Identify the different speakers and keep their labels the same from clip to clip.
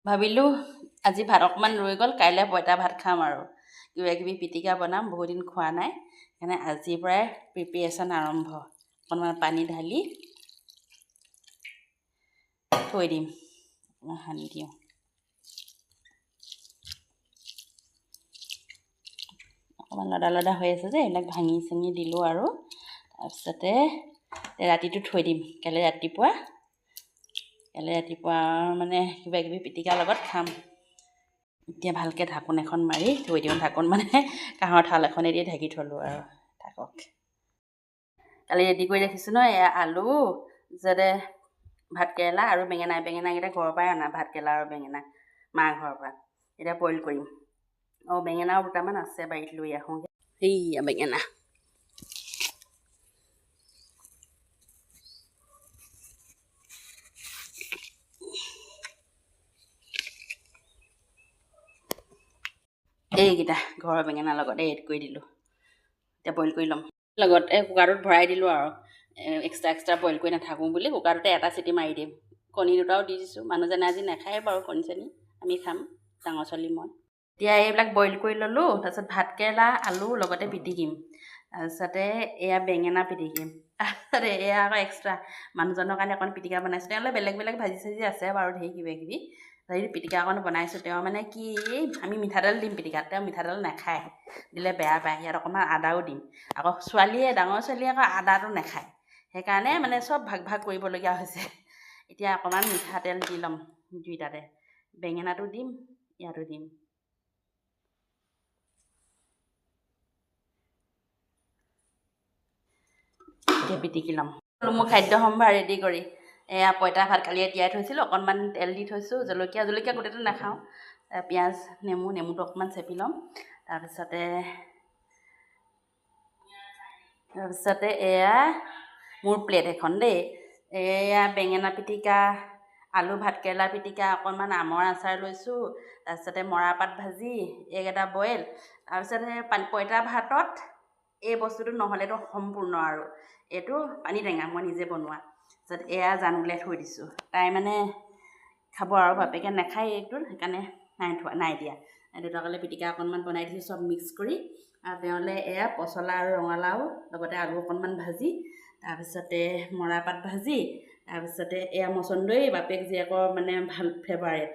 Speaker 1: ভাবিলোঁ আজি ভাত অকণমান ৰৈ গ'ল, কাইলৈ পঁইতা ভাত খাম আৰু কিবাকিবি পিটিকা বনাম, বহুত দিন খোৱা নাই। সেইকাৰণে আজিৰ পৰাই প্ৰিপেৰেশ্যন আৰম্ভ। অকণমান পানী ঢালি থৈ দিম, সানি দিওঁ। অকণমান লদা লদা হৈ আছে যে, এইবিলাক ভাঙি চাঙি দিলোঁ আৰু তাৰপিছতে ৰাতিটো থৈ দিম। কাইলৈ ৰাতিপুৱা মানে কিবাকিবি পিটিকাৰ লগত খাম। এতিয়া ভালকৈ ঢাকোন এখন মাৰি থৈ দিওঁ। ঢাকোন মানে কাঁহৰ থাল এখনেদি ঢাকি থলোঁ আৰু থাকক। কালি ৰেডি কৰি ৰাখিছোঁ ন, এয়া আলু যাতে ভাতকেৰেলা আৰু বেঙেনা। বেঙেনাকেইটা ঘৰৰ পৰাই অনা, ভাতকেৰেলা আৰু বেঙেনা মাৰ ঘৰৰ পৰা। এতিয়া বইল কৰিম। বেঙেনাও দুটামান আছে বাৰীত, লৈ আহোঁগৈ। সেইয়া বেঙেনা। এইকেইটা ঘৰৰ বেঙেনাৰ লগত এড কৰি দিলোঁ। এতিয়া বইল কৰি ল'ম। লগতে কুকাৰটোত ভৰাই দিলোঁ আৰু এক্সট্ৰা বইল কৰি নাথাকোঁ বুলি কুকাৰটোতে এটা চিটি মাৰি দিম। কণী দুটাও দি দিছোঁ। মানুহজনে আজি নাখায় বাৰু কণী চণী, আমি খাম, ডাঙৰ ছোৱালী মই। এতিয়া এইবিলাক বইল কৰি ল'লোঁ। তাৰপিছত ভাতকেৰেলা আলু লগতে পিটিকিম। তাৰপিছতে এয়া বেঙেনা পিটিকিম। তাৰপিছতে এয়া আকৌ এক্সট্ৰা মানুহজনৰ কাৰণে অকণ পিটিকা বনাইছোঁ। তেওঁলৈ বেলেগ বেলেগ ভাজি চাজি আছে বাৰু, ধেৰ কিবাকিবি। হেৰি পিটিকা অকণ বনাইছোঁ। তেওঁ মানে কি, আমি মিঠাতেল দিম পিটিকাত, তেওঁ মিঠাতেল নাখায়, দিলে বেয়া পায়। ইয়াত অকণমান আদাও দিম। আকৌ ডাঙৰ ছোৱালীয়ে আকৌ আদাটো নাখায়। সেইকাৰণে মানে চব ভাগ ভাগ কৰিবলগীয়া হৈছে। এতিয়া অকণমান মিঠাতেল দি ল'ম দুইটাতে। বেঙেনাটো দিম, ইয়াতো দিম। এতিয়া পিটিকি ল'ম। মোৰ খাদ্য সম্ভাৰ ৰেডি কৰি এয়া পঁইতা ভাত কালিয়ে তিয়াই থৈছিলোঁ। অকণমান তেল দি থৈছোঁ। জলকীয়া গোটেইটো নাখাওঁ। পিঁয়াজ নেমুটো অকণমান চেপি ল'ম। তাৰপিছতে এয়া মোৰ প্লেট এখন দেই। এয়া বেঙেনা পিটিকা, আলু ভাতকেৰেলা পিটিকা, অকণমান আমৰ আচাৰ লৈছোঁ। তাৰপিছতে মৰাপাট ভাজি, এইকেইটা বইল। তাৰপিছতে পঁইতা ভাতত এই বস্তুটো নহ'লেতো সম্পূৰ্ণ আৰু এইটো পানী টেঙা, মই নিজে বনোৱা। তাৰপিছত এয়া জানুলে থৈ দিছোঁ। তাই মানে খাব আৰু বাপেকে নাখায় এইটো, সেইকাৰণে নাই দিয়া। দুটাকালে পিটিকা অকণমান বনাই দিছোঁ, চব মিক্স কৰি। আৰু তেওঁলৈ এয়া পচলা আৰু ৰঙালাও লগতে আলু অকণমান ভাজি, তাৰপিছতে মৰাপাট ভাজি, তাৰপিছতে এয়া মচন্দৰী, বাপেক জীয়েকৰ মানে ভাল ফেভাৰেট।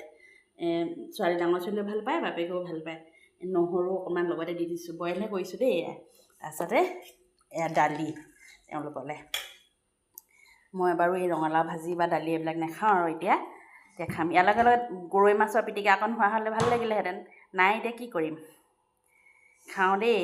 Speaker 1: ডাঙৰ ছোৱালীয়েও ভাল পায়, বাপেকেও ভাল পায়। নহৰু অকণমান লগতে দি দিছোঁ। বইলহে কৰিছোঁ দেই এয়া। তাৰপিছতে এয়া দালি তেওঁলোকলৈ। মই বাৰু এই ৰঙালাও ভাজি বা দালি এইবিলাক নাখাওঁ আৰু এতিয়া খাম। ইয়াৰ লগত গৰৈ মাছৰ পিটিকা অকণ হোৱা হ'লে ভাল লাগিলেহেঁতেন। নাই, এতিয়া কি কৰিম, খাওঁ দেই।